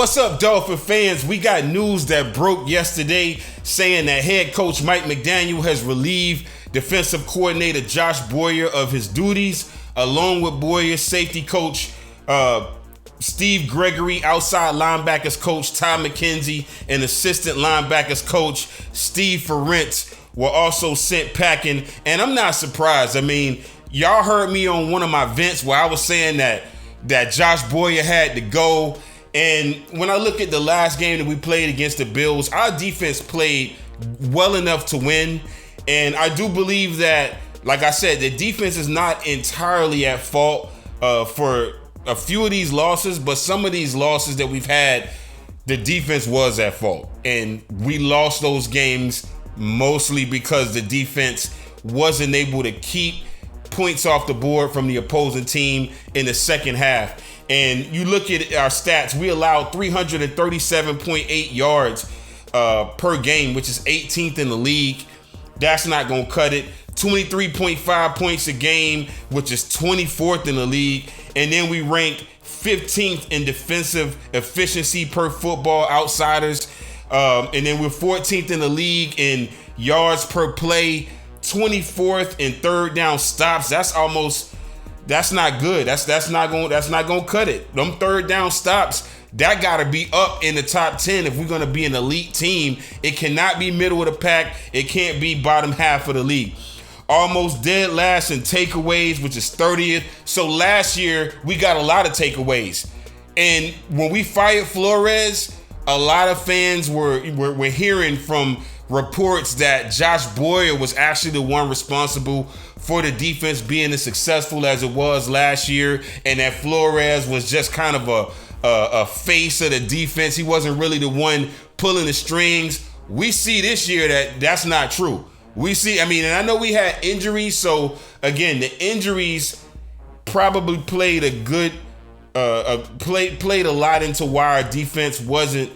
What's up, Dolphin fans? We got news that broke yesterday saying that head coach Mike McDaniel has relieved defensive coordinator Josh Boyer of his duties, along with Boyer's safety coach Steve Gregory, outside linebackers coach Ty McKenzie, and assistant linebackers coach Steve Ferentz were also sent packing. And I'm not surprised. I mean, y'all heard me on one of my vents where I was saying that Josh Boyer had to go. And when I look at the last game that we played against the Bills, our defense played well enough to win. And I do believe that, like I said, the defense is not entirely at fault for a few of these losses, but some of these losses that we've had, the defense was at fault. And we lost those games mostly because the defense wasn't able to keep points off the board from the opposing team in the second half. And you look at our stats, we allowed 337.8 yards per game, which is 18th in the league. That's not going to cut it. 23.5 points a game, which is 24th in the league. And then we ranked 15th in defensive efficiency per Football Outsiders. And then we're 14th in the league in yards per play, 24th in third down stops. That's not good. That's not going to cut it. Them third down stops, that got to be up in the top 10 if we're going to be an elite team. It cannot be middle of the pack. It can't be bottom half of the league. Almost dead last in takeaways, which is 30th. So last year, we got a lot of takeaways. And when we fired Flores, a lot of fans were hearing from reports that Josh Boyer was actually the one responsible for the defense being as successful as it was last year, and that Flores was just kind of a face of the defense. He wasn't really the one pulling the strings. We see this year that that's not true. And I know we had injuries, so again, the injuries probably played played a lot into why our defense wasn't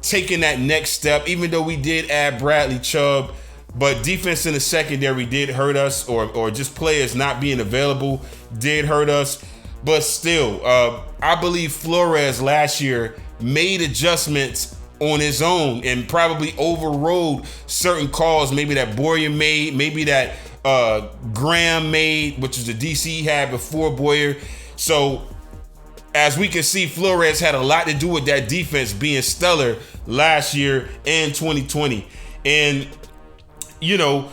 taking that next step, even though we did add Bradley Chubb. But defense in the secondary did hurt us, or just players not being available did hurt us. But still, I believe Flores last year made adjustments on his own and probably overrode certain calls, maybe that Boyer made, maybe that Graham made, which is the DC he had before Boyer. So as we can see, Flores had a lot to do with that defense being stellar last year and 2020. And you know,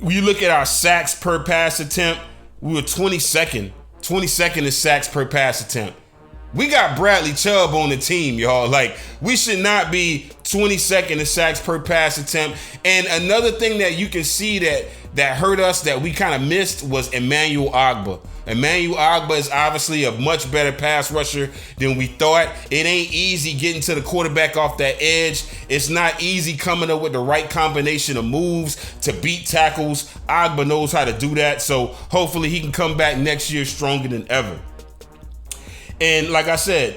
when you look at our sacks per pass attempt, we were 22nd in sacks per pass attempt. We got Bradley Chubb on the team, y'all. Like, we should not be 22nd in sacks per pass attempt. And another thing that you can see that hurt us, that we kind of missed, was Emmanuel Ogbah. Emmanuel Ogbah is obviously a much better pass rusher than we thought. It ain't easy getting to the quarterback off that edge. It's not easy coming up with the right combination of moves to beat tackles. Ogbah knows how to do that, so hopefully he can come back next year stronger than ever. And like I said,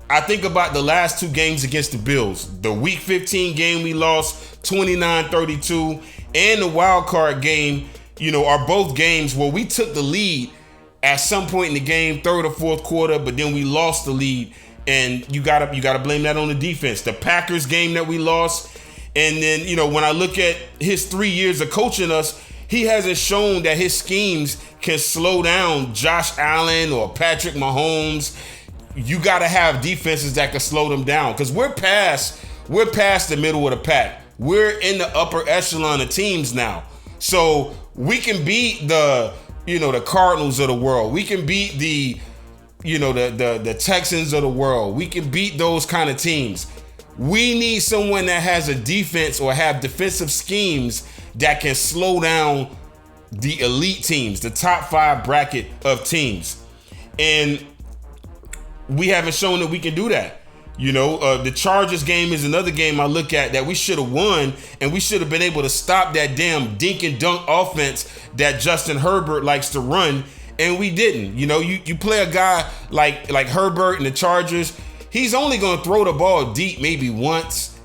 I think about the last two games against the Bills. The Week 15 game we lost 29-32, and the wild card game, are both games where we took the lead at some point in the game, third or fourth quarter, but then we lost the lead. And you gotta blame that on the defense. The Packers game that we lost, and then when I look at his 3 years of coaching us, he hasn't shown that his schemes can slow down Josh Allen or Patrick Mahomes. You gotta have defenses that can slow them down, because we're past the middle of the pack. We're in the upper echelon of teams now, so we can beat the Cardinals of the world. We can beat the Texans of the world. We can beat those kind of teams. We need someone that has a defense or have defensive schemes that can slow down the elite teams, the top 5 bracket of teams. And we haven't shown that we can do that. The Chargers game is another game I look at that we should have won, and we should have been able to stop that damn dink and dunk offense that Justin Herbert likes to run, and we didn't. You play a guy like Herbert and the Chargers, he's only going to throw the ball deep maybe once,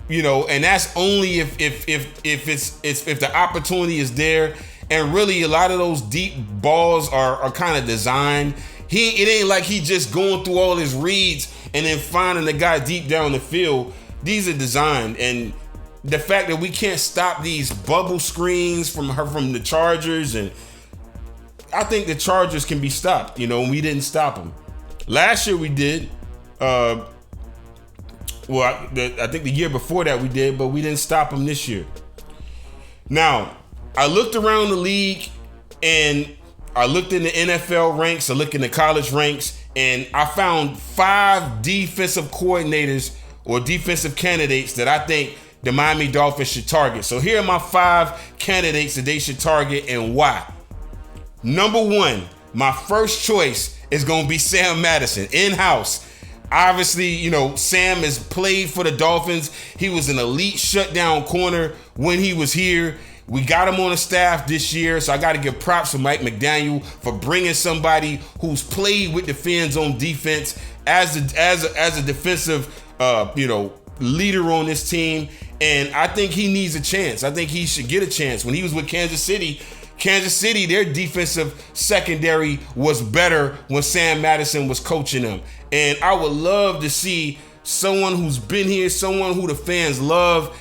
and that's only if the opportunity is there. And really, a lot of those deep balls are kind of designed. It ain't like he just going through all his reads and then finding the guy deep down the field. These are designed, and the fact that we can't stop these bubble screens from the Chargers, and I think the Chargers can be stopped, and we didn't stop them. Last year we did. I think the year before that we did, but we didn't stop them this year. Now, I looked around the league, and I looked in the NFL ranks, I looked in the college ranks, and I found 5 defensive coordinators or defensive candidates that I think the Miami Dolphins should target. So here are my 5 candidates that they should target and why. Number 1, my first choice is going to be Sam Madison, in-house. Obviously, Sam has played for the Dolphins. He was an elite shutdown corner when he was here. We got him on the staff this year, so I got to give props to Mike McDaniel for bringing somebody who's played with the Fins on defense as a defensive, leader on this team. And I think he needs a chance. I think he should get a chance. When he was with Kansas City, their defensive secondary was better when Sam Madison was coaching them. And I would love to see someone who's been here, someone who the fans love,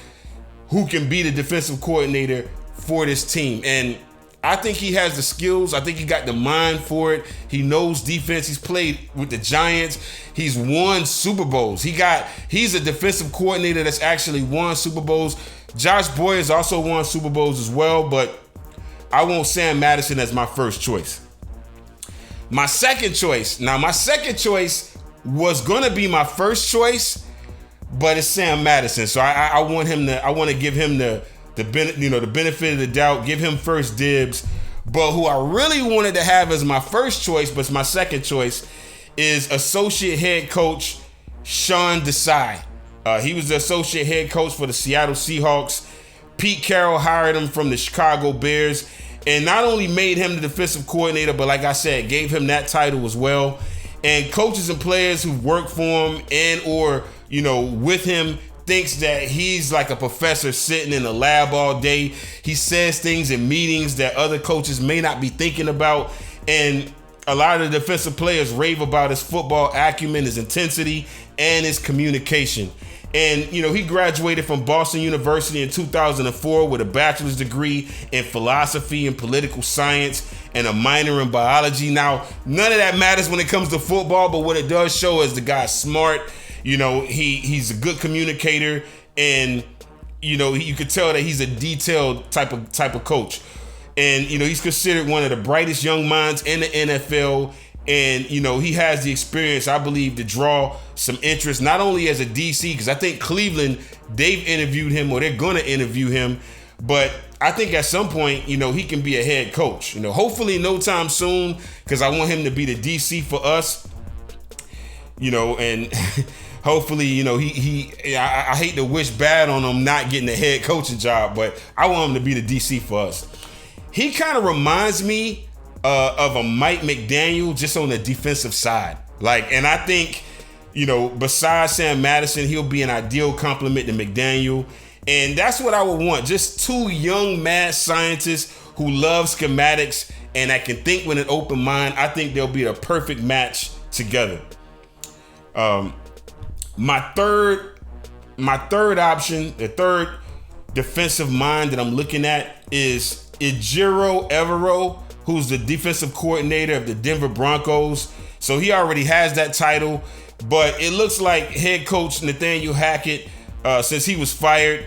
who can be the defensive coordinator for this team. And I think he has the skills. I think he got the mind for it. He knows defense. He's played with the Giants. He's won Super Bowls. He's a defensive coordinator that's actually won Super Bowls. Josh Boyer has also won Super Bowls as well, but I want Sam Madison as my first choice. My second choice was going to be my first choice, but it's Sam Madison. So I want to give him the benefit of the doubt, give him first dibs. But who I really wanted to have as my first choice, but it's my second choice, is associate head coach Sean Desai. He was the associate head coach for the Seattle Seahawks. Pete Carroll hired him from the Chicago Bears and not only made him the defensive coordinator, but like I said, gave him that title as well. And coaches and players who work for him and or, with him thinks that he's like a professor sitting in a lab all day. He says things in meetings that other coaches may not be thinking about. And a lot of the defensive players rave about his football acumen, his intensity, and his communication. And, he graduated from Boston University in 2004 with a bachelor's degree in philosophy and political science and a minor in biology. Now, none of that matters when it comes to football, but what it does show is the guy's smart. He's a good communicator, and, you could tell that he's a detailed type of coach. And, he's considered one of the brightest young minds in the NFL. And, he has the experience, I believe, to draw some interest, not only as a DC, because I think Cleveland, they've interviewed him or they're going to interview him. But I think at some point, he can be a head coach, hopefully no time soon, because I want him to be the DC for us, and hopefully, I hate to wish bad on him not getting a head coaching job, but I want him to be the DC for us. He kind of reminds me of a Mike McDaniel just on the defensive side. And I think, besides Sam Madison, he'll be an ideal complement to McDaniel. And that's what I would want. Just 2 young mad scientists who love schematics and that can think with an open mind. I think they'll be a perfect match together. My third option, the third defensive mind that I'm looking at is Ejiro Evero, who's the defensive coordinator of the Denver Broncos. So he already has that title, but it looks like head coach Nathaniel Hackett, since he was fired,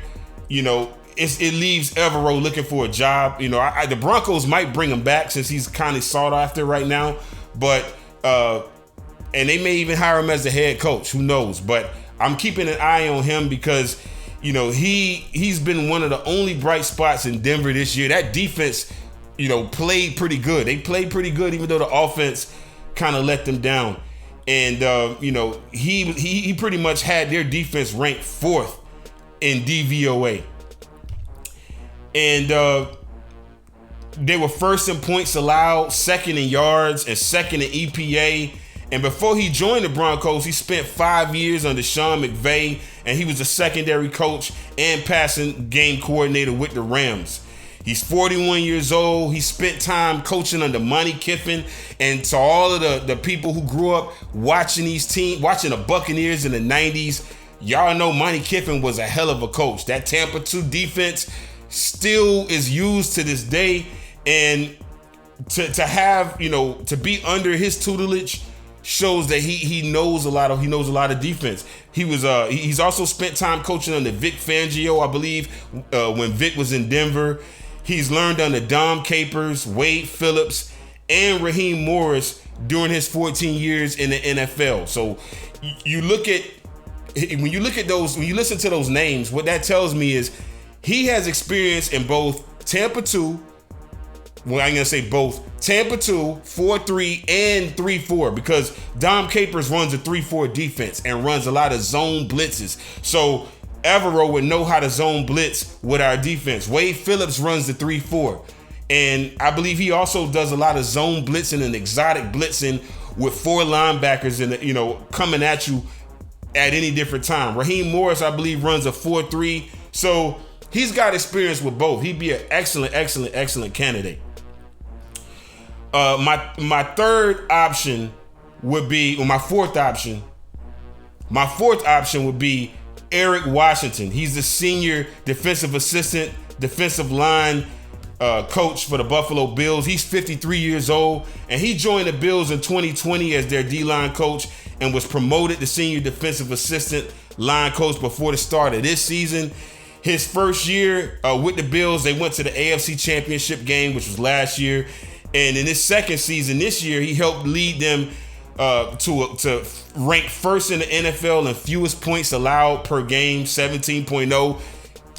it leaves Evero looking for a job. The Broncos might bring him back since he's kind of sought after right now, but and they may even hire him as the head coach. Who knows? But I'm keeping an eye on him because, he's been one of the only bright spots in Denver this year. That defense, played pretty good. They played pretty good, even though the offense kind of let them down. And, he pretty much had their defense ranked 4th in DVOA. And they were 1st in points allowed, 2nd in yards, and 2nd in EPA. And before he joined the Broncos, he spent 5 years under Sean McVay, and he was a secondary coach and passing game coordinator with the Rams. He's 41 years old. He spent time coaching under Monty Kiffin. And to all of the people who grew up watching these teams, watching the Buccaneers in the 90s, y'all know Monty Kiffin was a hell of a coach. That Tampa 2 defense still is used to this day. And to have, to be under his tutelage shows that he knows a lot of defense. He's also spent time coaching under Vic Fangio, I believe, when Vic was in Denver. He's learned under Dom Capers, Wade Phillips, and Raheem Morris during his 14 years in the NFL. So when you listen to those names, what that tells me is he has experience in both Tampa 2. Well, I'm going to say both Tampa 2, 4-3, and 3-4, because Dom Capers runs a 3-4 defense and runs a lot of zone blitzes. So Evero would know how to zone blitz with our defense. Wade Phillips runs the 3-4. And I believe he also does a lot of zone blitzing and exotic blitzing with 4 linebackers coming at you at any different time. Raheem Morris, I believe, runs a 4-3. So he's got experience with both. He'd be an excellent candidate. My third option would be, or my fourth option would be Eric Washington. He's the senior defensive assistant, defensive line coach for the Buffalo Bills. He's 53 years old, and he joined the Bills in 2020 as their D-line coach and was promoted to senior defensive assistant line coach before the start of this season. His first year with the Bills, they went to the AFC Championship game, which was last year. And in his second season this year, he helped lead them to rank first in the NFL in fewest points allowed per game, 17.0.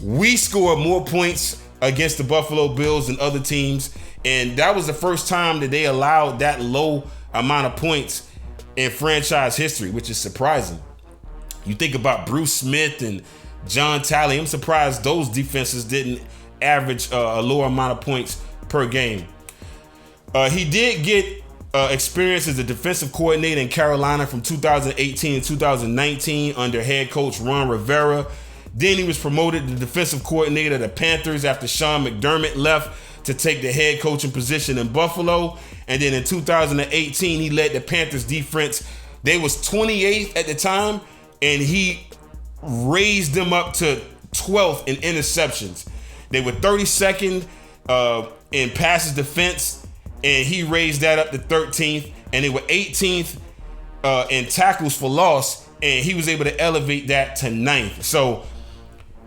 We scored more points against the Buffalo Bills than other teams. And that was the first time that they allowed that low amount of points in franchise history, which is surprising. You think about Bruce Smith and John Talley. I'm surprised those defenses didn't average a lower amount of points per game. He did get experience as a defensive coordinator in Carolina from 2018 to 2019 under head coach Ron Rivera. Then he was promoted to defensive coordinator of the Panthers after Sean McDermott left to take the head coaching position in Buffalo. And then in 2018, he led the Panthers defense. They was 28th at the time, and he raised them up to 12th in interceptions. They were 32nd in passes defense, and he raised that up to 13th. And they were 18th in tackles for loss, and he was able to elevate that to 9th. So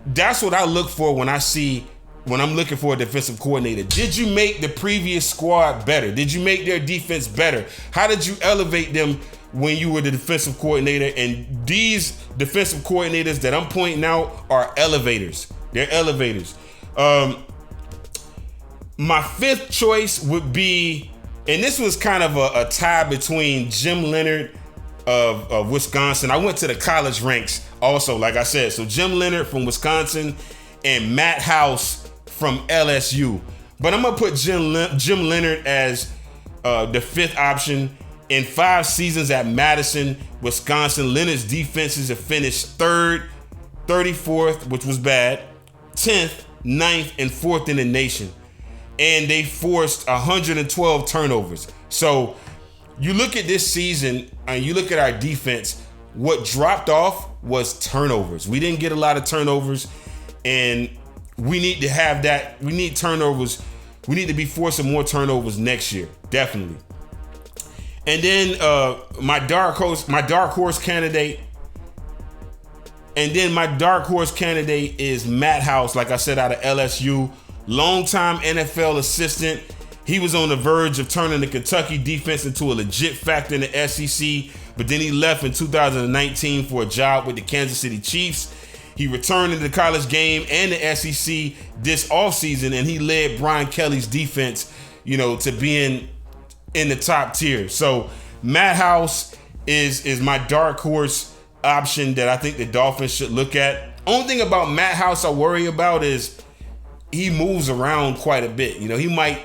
that's what I look for when I'm looking for a defensive coordinator. Did you make the previous squad better? Did you make their defense better? How did you elevate them when you were the defensive coordinator? And these defensive coordinators that I'm pointing out are elevators. They're elevators. My fifth choice would be, and this was kind of a tie between Jim Leonhard of Wisconsin. I went to the college ranks also, like I said. So Jim Leonhard from Wisconsin and Matt House from LSU. But I'm going to put Jim Leonhard as the fifth option. In 5 seasons at Madison, Wisconsin, Leonhard's defenses have finished 3rd, 34th, which was bad, 10th, 9th, and 4th in the nation. And they forced 112 turnovers. So you look at this season and you look at our defense, what dropped off was turnovers. We didn't get a lot of turnovers, and we need to have that. We need turnovers. We need to be forcing more turnovers next year, definitely. And then my dark horse candidate is Matt House, like I said, out of LSU. Longtime NFL assistant. He was on the verge of turning the Kentucky defense into a legit factor in the SEC, but then he left in 2019 for a job with the Kansas City Chiefs. He returned into the college game and the SEC this offseason, and he led Brian Kelly's defense, to being in the top tier. So Matt House is my dark horse option that I think the Dolphins should look at. Only thing about Matt House I worry about is he moves around quite a bit. He might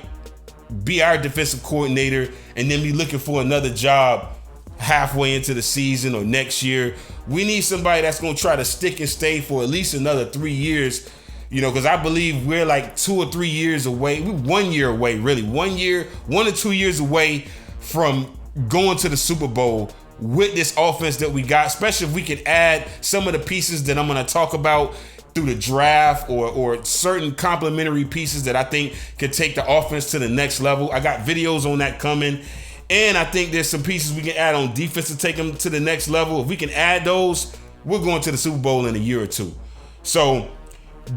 be our defensive coordinator and then be looking for another job halfway into the season or next year. We need somebody that's going to try to stick and stay for at least another 3 years, because I believe we're like 2 or 3 years away. We're 1 year away, really. 1 to 2 years away from going to the Super Bowl with this offense that we got, especially if we can add some of the pieces that I'm going to talk about through the draft or certain complementary pieces that I think could take the offense to the next level. I got videos on that coming. And I think there's some pieces we can add on defense to take them to the next level. If we can add those, we're going to the Super Bowl in a year or two. So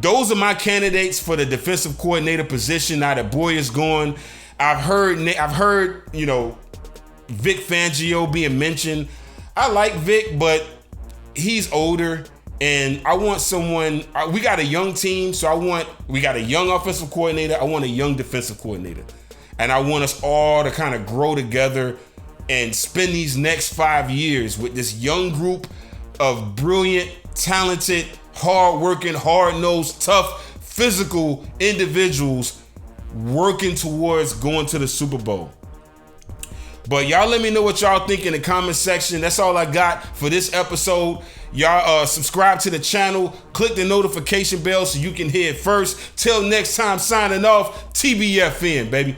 those are my candidates for the defensive coordinator position now that Boyer's gone. I've heard, Vic Fangio being mentioned. I like Vic, but he's older, and I want someone. We got a young team, so we got a young offensive coordinator. I want a young defensive coordinator, and I want us all to kind of grow together and spend these next 5 years with this young group of brilliant, talented, hard-working, hard-nosed, tough, physical individuals working towards going to the Super Bowl. But y'all let me know what y'all think in the comment section. That's all I got for this episode. Y'all subscribe to the channel. Click the notification bell so you can hear it first. Till next time, signing off. TBFN, baby.